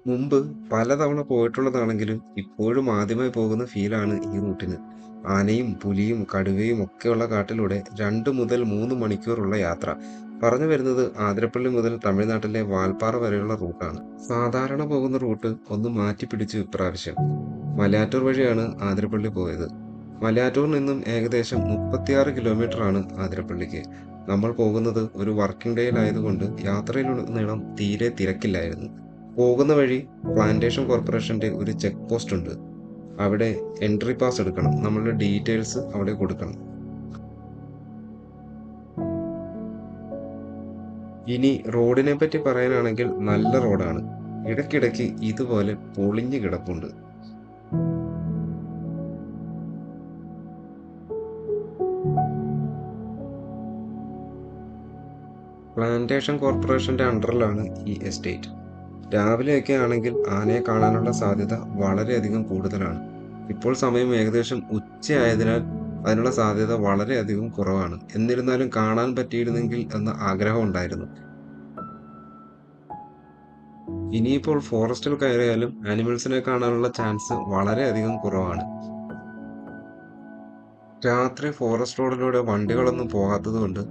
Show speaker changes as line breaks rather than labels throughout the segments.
മുമ്പ് പലതവണ പോയിട്ടുള്ളതാണെങ്കിലും ഇപ്പോഴും ആദ്യമായി പോകുന്ന ഫീലാണ് ഈ റൂട്ടിന്. ആനയും പുലിയും കടുവയും ഒക്കെയുള്ള കാട്ടിലൂടെ 2 മുതൽ 3 മണിക്കൂറുള്ള യാത്ര. പറഞ്ഞു വരുന്നത് ആതിരപ്പള്ളി മുതൽ തമിഴ്നാട്ടിലെ വാൽപ്പാറ വരെയുള്ള റൂട്ടാണ്. സാധാരണ പോകുന്ന റൂട്ട് ഒന്ന് മാറ്റി പിടിച്ചു ഇപ്രാവശ്യം. മലയാറ്റൂർ വഴിയാണ് ആതിരപ്പള്ളി പോയത്. മലയാറ്റൂരിൽ നിന്നും ഏകദേശം 36 കിലോമീറ്ററാണ് ആതിരപ്പള്ളിക്ക്. നമ്മൾ പോകുന്നത് ഒരു വർക്കിംഗ് ഡേയിലായതുകൊണ്ട് യാത്രയിലുടനീളം തീരെ തിരക്കില്ലായിരുന്നു. പോകുന്ന വഴി പ്ലാന്റേഷൻ കോർപ്പറേഷന്റെ ഒരു ചെക്ക് പോസ്റ്റ് ഉണ്ട്. അവിടെ എൻട്രി പാസ് എടുക്കണം. നമ്മളുടെ ഡീറ്റെയിൽസ് അവിടെ കൊടുക്കണം. ഇനി റോഡിനെ പറ്റി പറയാനാണെങ്കിൽ നല്ല റോഡാണ്. ഇടയ്ക്കിടയ്ക്ക് ഇതുപോലെ പൊളിഞ്ഞു കിടപ്പുണ്ട്. പ്ലാന്റേഷൻ കോർപ്പറേഷന്റെ അണ്ടറിലാണ് ഈ എസ്റ്റേറ്റ്. രാവിലെയൊക്കെ ആണെങ്കിൽ ആനയെ കാണാനുള്ള സാധ്യത വളരെയധികം കൂടുതലാണ്. ഇപ്പോൾ സമയം ഏകദേശം ഉച്ചയായതിനാൽ അതിനുള്ള സാധ്യത വളരെയധികം കുറവാണ്. എന്നിരുന്നാലും കാണാൻ പറ്റിയിരുന്നെങ്കിൽ എന്ന ആഗ്രഹം ഉണ്ടായിരുന്നു. ഇനിയിപ്പോൾ ഫോറസ്റ്റിൽ കയറിയാലും ആനിമൽസിനെ കാണാനുള്ള ചാൻസ് വളരെയധികം കുറവാണ്. രാത്രി ഫോറസ്റ്റ് റോഡിലൂടെ വണ്ടികളൊന്നും പോകാത്തതുകൊണ്ട്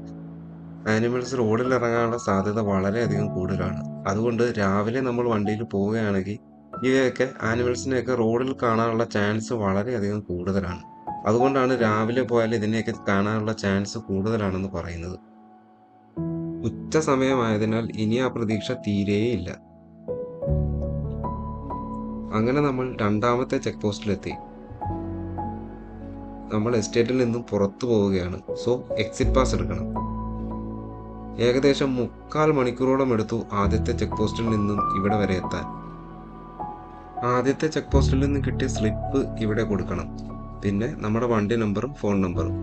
ആനിമൽസ് റോഡിൽ ഇറങ്ങാനുള്ള സാധ്യത വളരെയധികം കൂടുതലാണ്. അതുകൊണ്ട് രാവിലെ നമ്മൾ വണ്ടിയിൽ പോവുകയാണെങ്കിൽ ഇവയൊക്കെ ആനിമൽസിനെയൊക്കെ റോഡിൽ കാണാനുള്ള ചാൻസ് വളരെയധികം കൂടുതലാണ്. അതുകൊണ്ടാണ് രാവിലെ പോയാൽ ഇതിനെയൊക്കെ കാണാനുള്ള ചാൻസ് കൂടുതലാണെന്ന് പറയുന്നത്. ഉച്ച സമയമായതിനാൽ ഇനി ആ പ്രതീക്ഷ തീരെയില്ല. അങ്ങനെ നമ്മൾ രണ്ടാമത്തെ ചെക്ക് പോസ്റ്റിലെത്തി. നമ്മൾ എസ്റ്റേറ്റിൽ നിന്നും പുറത്തു പോവുകയാണ്. സോ എക്സിറ്റ് പാസ് എടുക്കണം. ഏകദേശം 3/4 മണിക്കൂറോളം എടുത്തു ആദ്യത്തെ ചെക്ക് പോസ്റ്റിൽ നിന്നും ഇവിടെ വരെ എത്താൻ. ആദ്യത്തെ ചെക്ക് പോസ്റ്റിൽ നിന്ന് കിട്ടിയ സ്ലിപ്പ് ഇവിടെ കൊടുക്കണം. പിന്നെ നമ്മുടെ വണ്ടി നമ്പറും ഫോൺ നമ്പറും.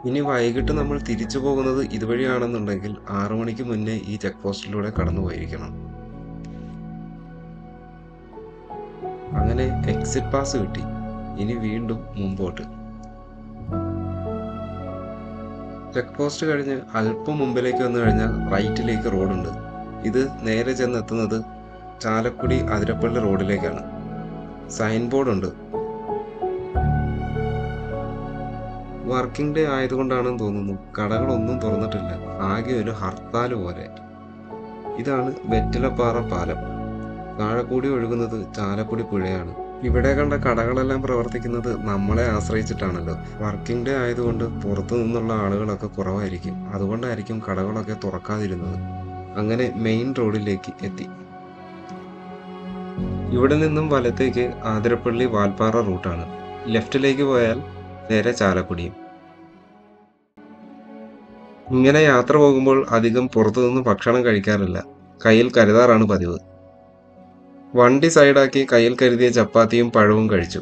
ഇനി വൈകിട്ട് നമ്മൾ തിരിച്ചു പോകുന്നത് ഇതുവഴിയാണെന്നുണ്ടെങ്കിൽ 6 മണിക്ക് മുന്നേ ഈ ചെക്ക് പോസ്റ്റിലൂടെ കടന്നു പോയിരിക്കണം. അങ്ങനെ എക്സിറ്റ് പാസ് കിട്ടി. ഇനി വീണ്ടും മുമ്പോട്ട്. ചെക്ക് പോസ്റ്റ് കഴിഞ്ഞ് അല്പം മുമ്പിലേക്ക് വന്നു കഴിഞ്ഞാൽ റൈറ്റിലേക്ക് റോഡുണ്ട്. ഇത് നേരെ ചെന്നെത്തുന്നത് ചാലക്കുടി അതിരപ്പള്ളി റോഡിലേക്കാണ്. സൈൻ ബോർഡ് ഉണ്ട്. വർക്കിംഗ് ഡേ ആയതുകൊണ്ടാണെന്ന് തോന്നുന്നു കടകളൊന്നും തുറന്നിട്ടില്ല. ആകെ ഒരു ഹർത്താൽ പോലെ. ഇതാണ് വെറ്റിലപ്പാറ പാലം. താഴെ കൂടി ഒഴുകുന്നത് ചാലക്കുടി പുഴയാണ്. ഇവിടെ കണ്ട കടകളെല്ലാം പ്രവർത്തിക്കുന്നത് നമ്മളെ ആശ്രയിച്ചിട്ടാണല്ലോ. വർക്കിംഗ് ഡേ ആയതുകൊണ്ട് പുറത്തു നിന്നുള്ള ആളുകളൊക്കെ കുറവായിരിക്കും. അതുകൊണ്ടായിരിക്കും കടകളൊക്കെ തുറക്കാതിരുന്നത്. അങ്ങനെ മെയിൻ റോഡിലേക്ക് എത്തി. ഇവിടെ നിന്നും വലത്തേക്ക് ആതിരപ്പള്ളി വാൽപ്പാറ റൂട്ടാണ്. ലെഫ്റ്റിലേക്ക് പോയാൽ നേരെ ചാലക്കുടിയും. ഇങ്ങനെ യാത്ര പോകുമ്പോൾ അധികം പുറത്തുനിന്ന് ഭക്ഷണം കഴിക്കാറില്ല. കയ്യിൽ കരുതാറാണ് പതിവ്. വണ്ടി സൈഡാക്കി കയ്യിൽ കരുതിയ ചപ്പാത്തിയും പഴവും കഴിച്ചു.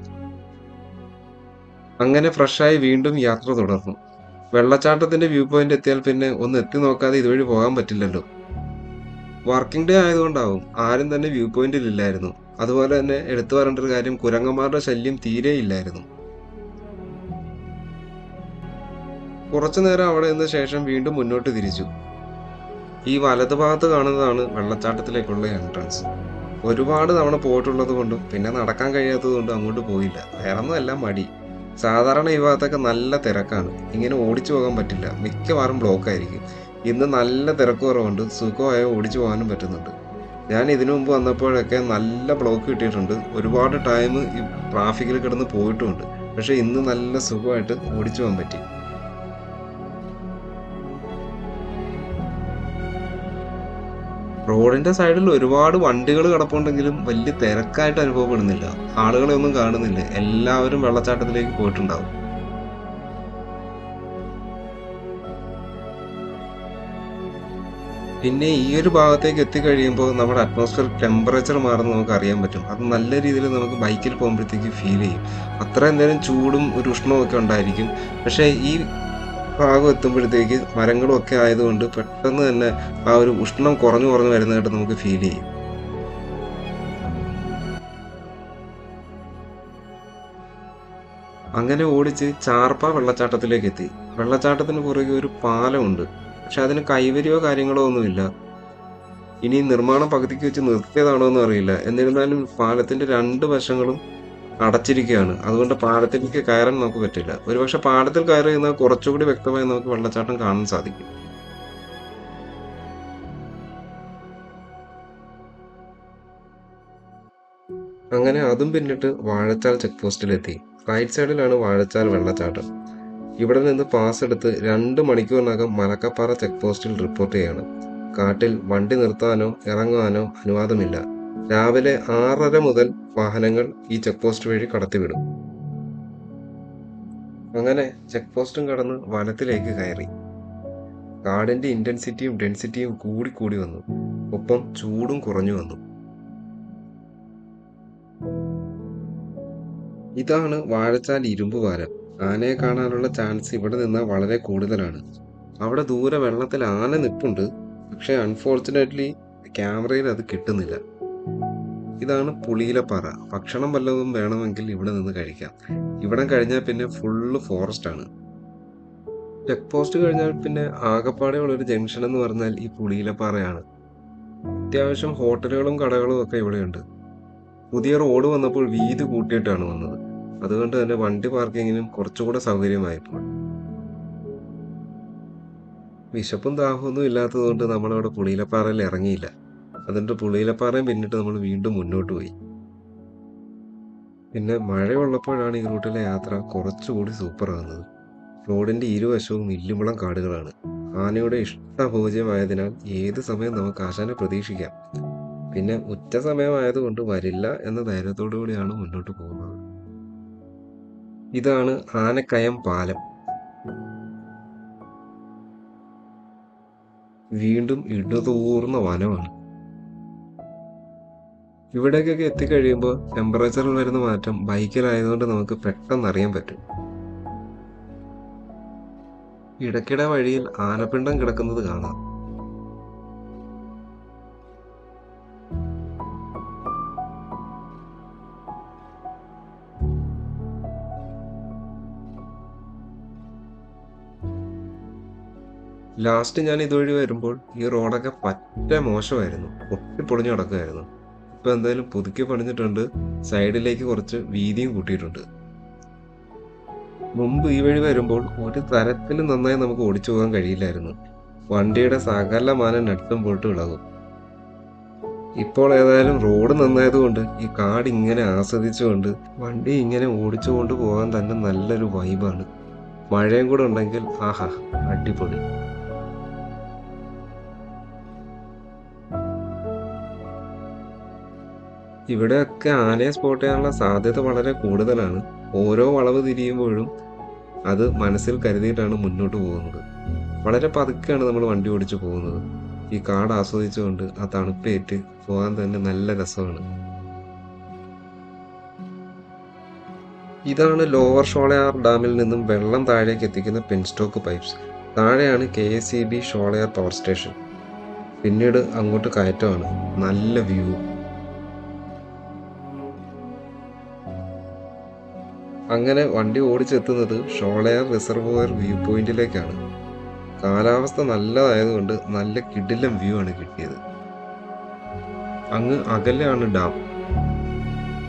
അങ്ങനെ ഫ്രഷായി വീണ്ടും യാത്ര തുടർന്നു. വെള്ളച്ചാട്ടത്തിന്റെ വ്യൂ പോയിന്റ് എത്തിയാൽ പിന്നെ ഒന്ന് എത്തി നോക്കാതെ ഇതുവഴി പോകാൻ പറ്റില്ലല്ലോ. വർക്കിംഗ് ഡേ ആയതുകൊണ്ടാവും ആരും തന്നെ വ്യൂ പോയിന്റിൽ ഇല്ലായിരുന്നു. അതുപോലെ തന്നെ എടുത്തു പറയേണ്ട ഒരു കാര്യം, കുരങ്ങന്മാരുടെ ശല്യം തീരെ ഇല്ലായിരുന്നു. കുറച്ചു നേരം അവിടെ നിന്ന ശേഷം വീണ്ടും മുന്നോട്ട് തിരിച്ചു. ഈ വലതുഭാഗത്ത് കാണുന്നതാണ് വെള്ളച്ചാട്ടത്തിലേക്കുള്ള എൻട്രൻസ്. ഒരുപാട് തവണ പോയിട്ടുള്ളത് കൊണ്ടും പിന്നെ നടക്കാൻ കഴിയാത്തത് കൊണ്ടും അങ്ങോട്ട് പോയില്ല. വേറൊന്നുമല്ല, മടി. സാധാരണ ഈ ഭാഗത്തൊക്കെ നല്ല തിരക്കാണ്. ഇങ്ങനെ ഓടിച്ചു പോകാൻ പറ്റില്ല. മിക്കവാറും ബ്ലോക്ക് ആയിരിക്കും. ഇന്ന് നല്ല തിരക്ക് കുറവുണ്ട്. സുഖമായി ഓടിച്ചു പോകാനും പറ്റുന്നുണ്ട്. ഞാൻ ഇതിനു മുമ്പ് വന്നപ്പോഴൊക്കെ നല്ല ബ്ലോക്ക് കിട്ടിയിട്ടുണ്ട്. ഒരുപാട് ടൈം ഈ ട്രാഫിക്കിൽ കിടന്ന് പോയിട്ടുമുണ്ട്. പക്ഷെ ഇന്ന് നല്ല സുഖമായിട്ട് ഓടിച്ചു പോകാൻ പറ്റി. റോഡിന്റെ സൈഡിൽ ഒരുപാട് വണ്ടികൾ കിടപ്പുണ്ടെങ്കിലും വലിയ തിരക്കായിട്ട് അനുഭവപ്പെടുന്നില്ല. ആളുകളെ ഒന്നും കാണുന്നില്ല. എല്ലാവരും വെള്ളച്ചാട്ടത്തിലേക്ക് പോയിട്ടുണ്ടാവും. പിന്നെ ഈ ഒരു ഭാഗത്തേക്ക് എത്തിക്കഴിയുമ്പോൾ നമ്മുടെ അറ്റ്മോസ്ഫിയർ ടെമ്പറേച്ചർ മാറുന്നത് നമുക്ക് അറിയാൻ പറ്റും. അത് നല്ല രീതിയിൽ നമുക്ക് ബൈക്കിൽ പോകുമ്പോഴത്തേക്ക് ഫീൽ ചെയ്യും. അത്ര നേരം ചൂടും ഒരു ഉഷ്ണവും ഒക്കെ ഉണ്ടായിരിക്കും. പക്ഷേ ഈ ഭാഗം എത്തുമ്പോഴത്തേക്ക് മരങ്ങളും ഒക്കെ ആയതുകൊണ്ട് പെട്ടെന്ന് തന്നെ ആ ഒരു ഉഷ്ണം കുറഞ്ഞു കുറഞ്ഞു വരുന്നതായിട്ട് നമുക്ക് ഫീൽ ചെയ്യും. അങ്ങനെ ഓടിച്ച് ചാർപ്പ വെള്ളച്ചാട്ടത്തിലേക്ക് എത്തി. വെള്ളച്ചാട്ടത്തിന് പുറകെ ഒരു പാലമുണ്ട്. പക്ഷെ അതിന് കൈവരിയോ കാര്യങ്ങളോ ഒന്നുമില്ല. ഇനി നിർമ്മാണം പകുതിക്ക് വെച്ച് നിർത്തിയതാണോ എന്ന് അറിയില്ല. എന്നിരുന്നാലും പാലത്തിന്റെ 2 വശങ്ങളും അടച്ചിരിക്കുകയാണ്. അതുകൊണ്ട് പാലത്തിലേക്ക് കയറാൻ നമുക്ക് പറ്റില്ല. ഒരുപക്ഷെ പാലത്തിൽ കയറി നിന്നാൽ കുറച്ചുകൂടി വ്യക്തമായി നമുക്ക് വെള്ളച്ചാട്ടം കാണാൻ സാധിക്കും. അങ്ങനെ അതും പിന്നിട്ട് വാഴച്ചാൽ ചെക്ക് പോസ്റ്റിലെത്തി. റൈറ്റ് സൈഡിലാണ് വാഴച്ചാൽ വെള്ളച്ചാട്ടം. ഇവിടെ നിന്ന് പാസ് എടുത്ത് 2 മണിക്കൂറിനകം മലക്കപ്പാറ ചെക്ക് പോസ്റ്റിൽ റിപ്പോർട്ട് ചെയ്യണം. കാട്ടിൽ വണ്ടി നിർത്താനോ ഇറങ്ങാനോ അനുവാദമില്ല. രാവിലെ 6:30 മുതൽ വാഹനങ്ങൾ ഈ ചെക്ക് പോസ്റ്റ് വഴി കടത്തിവിടും. അങ്ങനെ ചെക്ക് പോസ്റ്റും കടന്ന് വനത്തിലേക്ക് കയറി. കാടിന്റെ ഇന്റൻസിറ്റിയും ഡെൻസിറ്റിയും കൂടി വന്നു. ഒപ്പം ചൂടും കുറഞ്ഞു വന്നു. ഇതാണ് വാഴച്ചാൽ ഇരുമ്പ് പാലം. ആനയെ കാണാനുള്ള ചാൻസ് ഇവിടെ നിന്ന് വളരെ കൂടുതലാണ്. അവിടെ ദൂരെ വെള്ളത്തിൽ ആന നിൽപ്പുണ്ട്. പക്ഷെ അൺഫോർച്ചുനേറ്റ്ലി ക്യാമറയിൽ അത് കിട്ടുന്നില്ല. ഇതാണ് പുളിയിലപ്പാറ. ഭക്ഷണം വല്ലതും വേണമെങ്കിൽ ഇവിടെ നിന്ന് കഴിക്കാം. ഇവിടം കഴിഞ്ഞാൽ പിന്നെ ഫുള്ള് ഫോറസ്റ്റ് ആണ്. ചെക്ക് പോസ്റ്റ് കഴിഞ്ഞാൽ പിന്നെ ആകപ്പാടെയുള്ളൊരു ജംഗ്ഷൻ എന്ന് പറഞ്ഞാൽ ഈ പുളിയിലപ്പാറയാണ്. അത്യാവശ്യം ഹോട്ടലുകളും കടകളും ഒക്കെ ഇവിടെയുണ്ട്. പുതിയ റോഡ് വന്നപ്പോൾ വീതി കൂട്ടിയിട്ടാണ് വന്നത്. അതുകൊണ്ട് തന്നെ വണ്ടി പാർക്കിങ്ങിനും കുറച്ചുകൂടെ സൗകര്യമായപ്പോൾ. വിശപ്പും ദാഹമൊന്നും ഇല്ലാത്തതുകൊണ്ട് നമ്മളവിടെ പുളിയിലപ്പാറയിൽ ഇറങ്ങിയില്ല. അതുകൊണ്ട് പുളിയിലപ്പാറയും പിന്നിട്ട് നമ്മൾ വീണ്ടും മുന്നോട്ട് പോയി. പിന്നെ മഴയുള്ളപ്പോഴാണ് ഈ റൂട്ടിലെ യാത്ര കുറച്ചുകൂടി സൂപ്പറാകുന്നത്. റോഡിന്റെ ഇരുവശവും ഇല്ലുമുളം കാടുകളാണ്. ആനയുടെ ഇഷ്ടഭോജ്യമായതിനാൽ ഏത് സമയം നമുക്ക് ആശാനെ പ്രതീക്ഷിക്കാം. പിന്നെ ഉച്ച സമയമായതുകൊണ്ട് വരില്ല എന്ന ധൈര്യത്തോടു കൂടിയാണ് മുന്നോട്ട് പോകുന്നത്. ഇതാണ് ആനക്കയം പാലം. വീണ്ടും ഇടതൂർന്ന വനമാണ്. ഇവിടേക്കൊക്കെ എത്തിക്കഴിയുമ്പോൾ ടെമ്പറേച്ചറിൽ വരുന്ന മാറ്റം ബൈക്കിലായതുകൊണ്ട് നമുക്ക് പെട്ടെന്ന് അറിയാൻ പറ്റും. ഇടയ്ക്കിടെ വഴിയിൽ ആനപ്പിണ്ടം കിടക്കുന്നത് കാണാം. ലാസ്റ്റ് ഞാൻ ഇതുവഴി വരുമ്പോൾ ഈ റോഡൊക്കെ പറ്റ മോശമായിരുന്നു. പൊട്ടിപ്പൊളിഞ്ഞു കിടക്കുമായിരുന്നു. ഇപ്പൊ എന്തായാലും പുതുക്കി പണിഞ്ഞിട്ടുണ്ട്. സൈഡിലേക്ക് കുറച്ച് വീതിയും കൂട്ടിയിട്ടുണ്ട്. മുമ്പ് ഈ വഴി വരുമ്പോൾ ഒരു തരത്തിലും നന്നായി നമുക്ക് ഓടിച്ചു പോകാൻ കഴിയില്ലായിരുന്നു. വണ്ടിയുടെ സകലമാനം നട്ടും പൊട്ടും ഇളകും. ഇപ്പോൾ ഏതായാലും റോഡ് നന്നായതുകൊണ്ട് ഈ കാട് ഇങ്ങനെ ആസ്വദിച്ചുകൊണ്ട് വണ്ടി ഇങ്ങനെ ഓടിച്ചു കൊണ്ട് പോകാൻ തന്നെ നല്ലൊരു വൈബാണ്. മഴയും കൂടെ ഉണ്ടെങ്കിൽ ആഹാ, അടിപൊളി. ഇവിടെയൊക്കെ ആനയെ സ്പോട്ട് ചെയ്യാനുള്ള സാധ്യത വളരെ കൂടുതലാണ്. ഓരോ വളവ് തിരിയുമ്പോഴും അത് മനസ്സിൽ കരുതിയിട്ടാണ് മുന്നോട്ട് പോകുന്നത്. വളരെ പതുക്കെയാണ് നമ്മൾ വണ്ടി ഓടിച്ചു പോകുന്നത്. ഈ കാട് ആസ്വദിച്ചുകൊണ്ട് ആ തണുപ്പേറ്റ് പോകാൻ തന്നെ നല്ല രസമാണ്. ഇതാണ് ലോവർ ഷോളയാർ ഡാമിൽ നിന്നും വെള്ളം താഴേക്ക് എത്തിക്കുന്ന പെൻസ്റ്റോക്ക് പൈപ്സ്. താഴെയാണ് KSEB ഷോളയാർ പവർ സ്റ്റേഷൻ. പിന്നീട് അങ്ങോട്ട് കയറ്റമാണ്. നല്ല വ്യൂ. അങ്ങനെ വണ്ടി ഓടിച്ചെത്തുന്നത് ഷോളയാർ റിസർവോയർ വ്യൂ പോയിന്റിലേക്കാണ്. കാലാവസ്ഥ നല്ലതായതുകൊണ്ട് നല്ല കിടിലം വ്യൂ ആണ് കിട്ടിയത്. അങ്ങ് അകലെയാണ് ഡാം.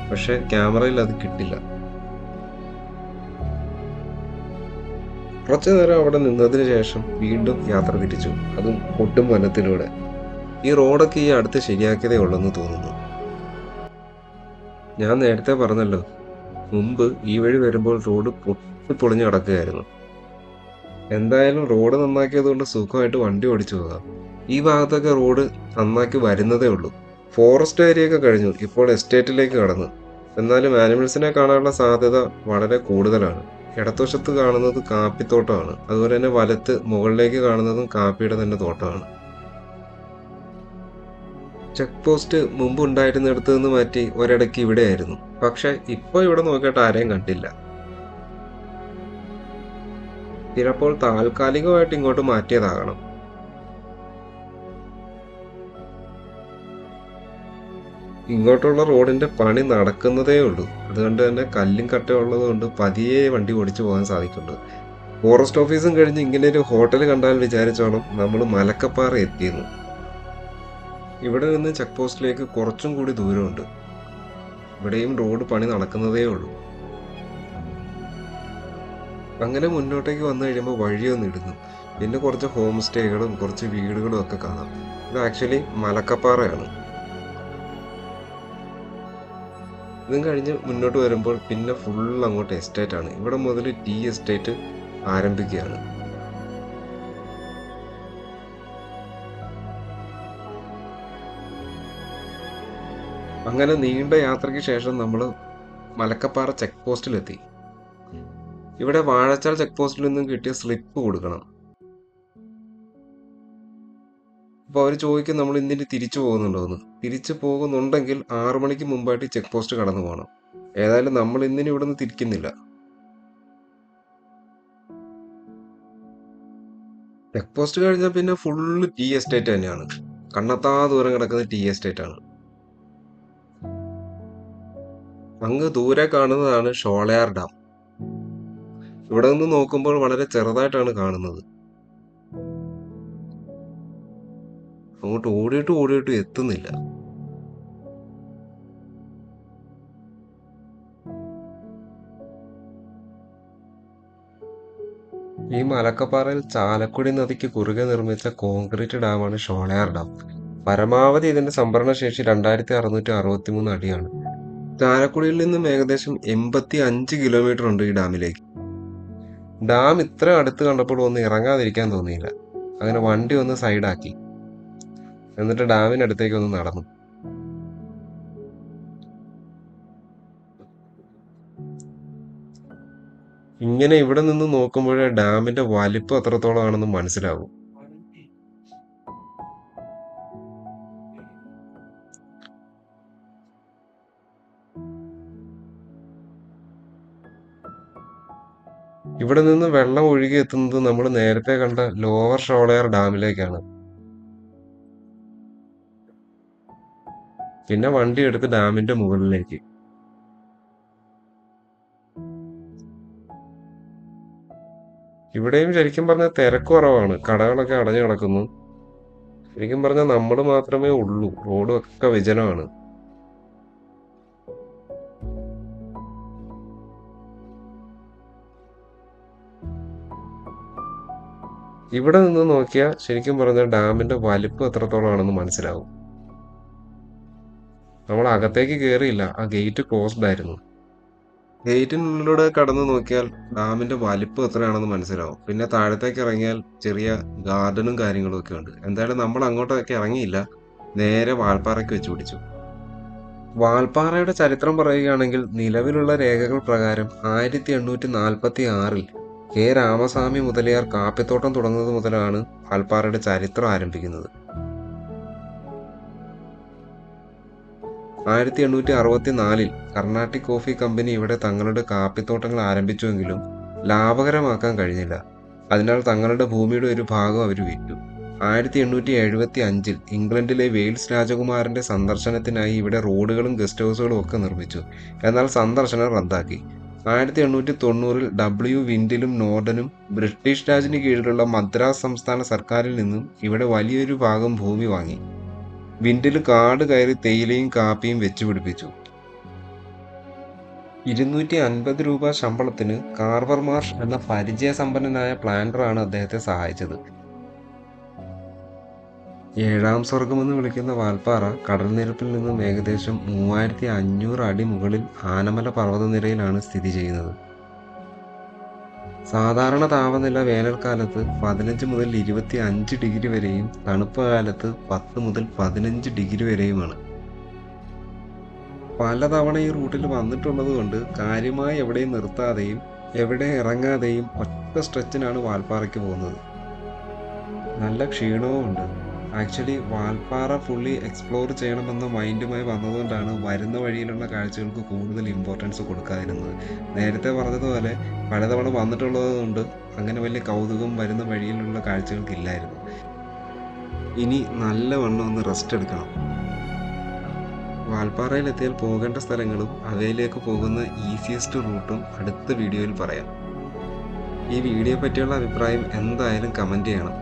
പക്ഷെ ക്യാമറയിൽ അത് കിട്ടില്ല. കുറച്ചു നേരം അവിടെ നിന്നതിന് ശേഷം വീണ്ടും യാത്ര തിരിച്ചു. അതും ഒട്ടും വനത്തിലൂടെ. ഈ റോഡൊക്കെ ഈ അടുത്ത് ശരിയാക്കിയതേ ഉള്ളെന്ന് തോന്നുന്നു. ഞാൻ നേരത്തെ പറഞ്ഞല്ലോ, മുമ്പ് ഈ വഴി വരുമ്പോൾ റോഡ് പൊട്ടിപ്പൊളിഞ്ഞു കിടക്കുകയായിരുന്നു. എന്തായാലും റോഡ് നന്നാക്കിയതുകൊണ്ട് സുഖമായിട്ട് വണ്ടി ഓടിച്ചു പോകാം. ഈ ഭാഗത്തൊക്കെ റോഡ് നന്നാക്കി വരുന്നതേ ഉള്ളൂ. ഫോറസ്റ്റ് ഏരിയയൊക്കെ കഴിഞ്ഞു. ഇപ്പോൾ എസ്റ്റേറ്റിലേക്ക് കടന്നു. എന്നാലും ആനിമൽസിനെ കാണാനുള്ള സാധ്യത വളരെ കൂടുതലാണ്. ഇടതുവശത്ത് കാണുന്നത് കാപ്പിത്തോട്ടമാണ്. അതുപോലെ തന്നെ വലത്ത് മുകളിലേക്ക് കാണുന്നതും കാപ്പിയുടെ തന്നെ തോട്ടമാണ്. ചെക്ക് പോസ്റ്റ് മുമ്പ് ഉണ്ടായിരുന്നിടത്ത് നിന്ന് മാറ്റി ഒരിടയ്ക്ക് ഇവിടെയായിരുന്നു. പക്ഷെ ഇപ്പൊ ഇവിടെ നോക്കിയിട്ട് ആരെയും കണ്ടില്ല. ചിലപ്പോൾ താൽക്കാലികമായിട്ട് ഇങ്ങോട്ട് മാറ്റിയതാകണം. ഇങ്ങോട്ടുള്ള റോഡിന്റെ പണി നടക്കുന്നതേ ഉള്ളൂ. അതുകൊണ്ട് തന്നെ കല്ലും കട്ടയും ഉള്ളത് കൊണ്ട് പതിയെ വണ്ടി ഓടിച്ചു പോകാൻ സാധിക്കുന്നുണ്ട്. ഫോറസ്റ്റ് ഓഫീസും കഴിഞ്ഞ് ഇങ്ങനെ ഒരു ഹോട്ടൽ കണ്ടാൽ വിചാരിച്ചോണം നമ്മൾ മലക്കപ്പാറ എത്തിയെന്ന്. ഇവിടെ നിന്ന് ചെക്ക് പോസ്റ്റിലേക്ക് കുറച്ചും കൂടി ദൂരമുണ്ട്. ഇവിടെയും റോഡ് പണി നടക്കുന്നതേ ഉള്ളൂ. അങ്ങനെ മുന്നോട്ടേക്ക് വന്നു കഴിയുമ്പോൾ വഴിയൊന്നും ഇടുന്നു. പിന്നെ കുറച്ച് ഹോം സ്റ്റേകളും കുറച്ച് വീടുകളും ഒക്കെ കാണാം. ഇത് ആക്ച്വലി മലക്കപ്പാറയാണ്. ഇതും കഴിഞ്ഞ് മുന്നോട്ട് വരുമ്പോൾ പിന്നെ ഫുൾ അങ്ങോട്ട് എസ്റ്റേറ്റ് ആണ്. ഇവിടെ മുതൽ ടീ എസ്റ്റേറ്റ് ആരംഭിക്കുകയാണ്. അങ്ങനെ നീണ്ട യാത്രയ്ക്ക് ശേഷം നമ്മൾ മലക്കപ്പാറ ചെക്ക് പോസ്റ്റിലെത്തി. ഇവിടെ വാഴച്ചാൽ ചെക്ക് പോസ്റ്റിൽ നിന്നും കിട്ടിയ സ്ലിപ്പ് കൊടുക്കണം. അപ്പോൾ അവർ ചോദിക്കും നമ്മൾ ഇന്നിനി തിരിച്ചു പോകുന്നുണ്ടോയെന്ന്. തിരിച്ചു പോകുന്നുണ്ടെങ്കിൽ 6 മണിക്ക് മുമ്പായിട്ട് ചെക്ക് പോസ്റ്റ് കടന്നു പോകണം. ഏതായാലും നമ്മൾ ഇന്നിനി ഇവിടെ നിന്ന് തിരിക്കുന്നില്ല. ചെക്ക് പോസ്റ്റ് കഴിഞ്ഞാൽ പിന്നെ ഫുള്ള് ടീ എസ്റ്റേറ്റ് തന്നെയാണ്. കണ്ണെത്താ ദൂരം കിടക്കുന്ന ടീ എസ്റ്റേറ്റ് ആണ്. അങ്ങ് ദൂരെ കാണുന്നതാണ് ഷോളയാർ ഡാം. ഇവിടെ നിന്ന് നോക്കുമ്പോൾ വളരെ ചെറുതായിട്ടാണ് കാണുന്നത്. അങ്ങോട്ട് ഓടിയിട്ട് എത്തുന്നില്ല. ഈ മലക്കപ്പാറയിൽ ചാലക്കുടി നദിക്ക് കുറുകെ നിർമ്മിച്ച കോൺക്രീറ്റ് ഡാമാണ് ഷോളയാർ ഡാം. പരമാവധി ഇതിന്റെ സംഭരണ ശേഷി 2663 അടിയാണ്. ചാലക്കുടിയിൽ നിന്നും ഏകദേശം 85 കിലോമീറ്റർ ഉണ്ട് ഈ ഡാമിലേക്ക്. ഡാം ഇത്ര അടുത്ത് കണ്ടപ്പോൾ ഒന്ന് ഇറങ്ങാതിരിക്കാൻ തോന്നിയില്ല. അങ്ങനെ വണ്ടി ഒന്ന് സൈഡാക്കി, എന്നിട്ട് ഡാമിനടുത്തേക്ക് ഒന്ന് നടന്നു. ഇങ്ങനെ ഇവിടെ നിന്ന് നോക്കുമ്പോഴേ ഡാമിന്റെ വലിപ്പം എത്രത്തോളം ആണെന്ന് മനസ്സിലാവും. ഇവിടെ നിന്ന് വെള്ളം ഒഴുകി എത്തുന്നത് നമ്മൾ നേരത്തെ കണ്ട ലോവർ ഷോളയാർ ഡാമിലേക്കാണ്. പിന്നെ വണ്ടി എടുത്ത് ഡാമിന്റെ മുകളിലേക്ക്. ഇവിടെയും ശരിക്കും പറഞ്ഞാൽ തിരക്ക് കുറവാണ്. കടകളൊക്കെ അടഞ്ഞു കിടക്കുന്നു. ശരിക്കും പറഞ്ഞാൽ നമ്മൾ മാത്രമേ ഉള്ളൂ. റോഡും ഒക്കെ വിജനമാണ്. ഇവിടെ നിന്ന് നോക്കിയാൽ ശരിക്കും പറഞ്ഞാൽ ഡാമിന്റെ വലിപ്പം എത്രത്തോളം ആണെന്ന് മനസ്സിലാവും. നമ്മൾ അകത്തേക്ക് കയറിയില്ല, ആ ഗേറ്റ് ക്ലോസ്ഡ് ആയിരുന്നു. ഗേറ്റിനുള്ളിലൂടെ കടന്നു നോക്കിയാൽ ഡാമിന്റെ വലിപ്പം എത്രയാണെന്ന് മനസ്സിലാവും. പിന്നെ താഴത്തേക്ക് ഇറങ്ങിയാൽ ചെറിയ ഗാർഡനും കാര്യങ്ങളും ഒക്കെ ഉണ്ട്. എന്തായാലും നമ്മൾ അങ്ങോട്ടൊക്കെ ഇറങ്ങിയില്ല, നേരെ വാൽപ്പാറയ്ക്ക് വെച്ച് പിടിച്ചു. വാൽപ്പാറയുടെ ചരിത്രം പറയുകയാണെങ്കിൽ നിലവിലുള്ള രേഖകൾ പ്രകാരം 1846 കെ രാമസ്വാമി മുതലിയാർ കാപ്പിത്തോട്ടം തുടങ്ങുന്നത് മുതലാണ് വാൽപ്പാറയുടെ ചരിത്രം ആരംഭിക്കുന്നത്. 1864 കർണാട്ടിക് കോഫി കമ്പനി ഇവിടെ തങ്ങളുടെ കാപ്പിത്തോട്ടങ്ങൾ ആരംഭിച്ചുവെങ്കിലും ലാഭകരമാക്കാൻ കഴിഞ്ഞില്ല. അതിനാൽ തങ്ങളുടെ ഭൂമിയുടെ ഒരു ഭാഗം അവർ വിറ്റു. 1875 ഇംഗ്ലണ്ടിലെ വെയിൽസ് രാജകുമാരന്റെ സന്ദർശനത്തിനായി ഇവിടെ റോഡുകളും ഗസ്റ്റ് ഹൗസുകളും ഒക്കെ നിർമ്മിച്ചു. എന്നാൽ സന്ദർശനം റദ്ദാക്കി. 1890 W വിൻഡിലും നോർഡനും ബ്രിട്ടീഷ് രാജിന് കീഴിലുള്ള മദ്രാസ് സംസ്ഥാന സർക്കാരിൽ നിന്നും ഇവിടെ വലിയൊരു ഭാഗം ഭൂമി വാങ്ങി. വിൻഡിൽ കാട് കയറി തേയിലയും കാപ്പിയും വെച്ചുപിടിപ്പിച്ചു. 250 രൂപ ശമ്പളത്തിന് കാർവർ മാർഷ് എന്ന പരിചയസമ്പന്നനായ പ്ലാന്ററാണ് അദ്ദേഹത്തെ സഹായിച്ചത്. ഏഴാം സ്വർഗമെന്ന് വിളിക്കുന്ന വാൽപ്പാറ കടൽനിരപ്പിൽ നിന്നും ഏകദേശം 3500 അടി മുകളിൽ ആനമല പർവ്വതനിരയിലാണ് സ്ഥിതി ചെയ്യുന്നത്. സാധാരണ താപനില വേനൽക്കാലത്ത് 15 മുതൽ 25 ഡിഗ്രി വരെയും തണുപ്പ് കാലത്ത് 10 മുതൽ 15 ഡിഗ്രി വരെയുമാണ്. പലതവണ ഈ റൂട്ടിൽ വന്നിട്ടുള്ളത് കൊണ്ട് കാര്യമായി എവിടെയും നിർത്താതെയും എവിടെ ഇറങ്ങാതെയും ഒറ്റ സ്ട്രെച്ചിനാണ് വാൽപ്പാറയ്ക്ക് പോകുന്നത്. നല്ല ക്ഷീണവും ഉണ്ട്. ആക്ച്വലി വാൽപ്പാറ ഫുള്ളി എക്സ്പ്ലോർ ചെയ്യണമെന്ന മൈൻഡുമായി വന്നതുകൊണ്ടാണ് വരുന്ന വഴിയിലുള്ള കാഴ്ചകൾക്ക് കൂടുതൽ ഇമ്പോർട്ടൻസ് കൊടുക്കാതിരുന്നത്. നേരത്തെ പറഞ്ഞതുപോലെ പലതവണ വന്നിട്ടുള്ളത് കൊണ്ട് അങ്ങനെ വലിയ കൗതുകം വരുന്ന വഴിയിലുള്ള കാഴ്ചകൾക്കില്ലായിരുന്നു. ഇനി നല്ലവണ്ണം ഒന്ന് റെസ്റ്റ് എടുക്കണം. വാൽപ്പാറയിലെത്തിയാൽ പോകേണ്ട സ്ഥലങ്ങളും അവയിലേക്ക് പോകുന്ന ഈസിയസ്റ്റ് റൂട്ടും അടുത്ത വീഡിയോയിൽ പറയാം. ഈ വീഡിയോ പറ്റിയുള്ള അഭിപ്രായം എന്തായാലും കമൻറ്റ് ചെയ്യണം.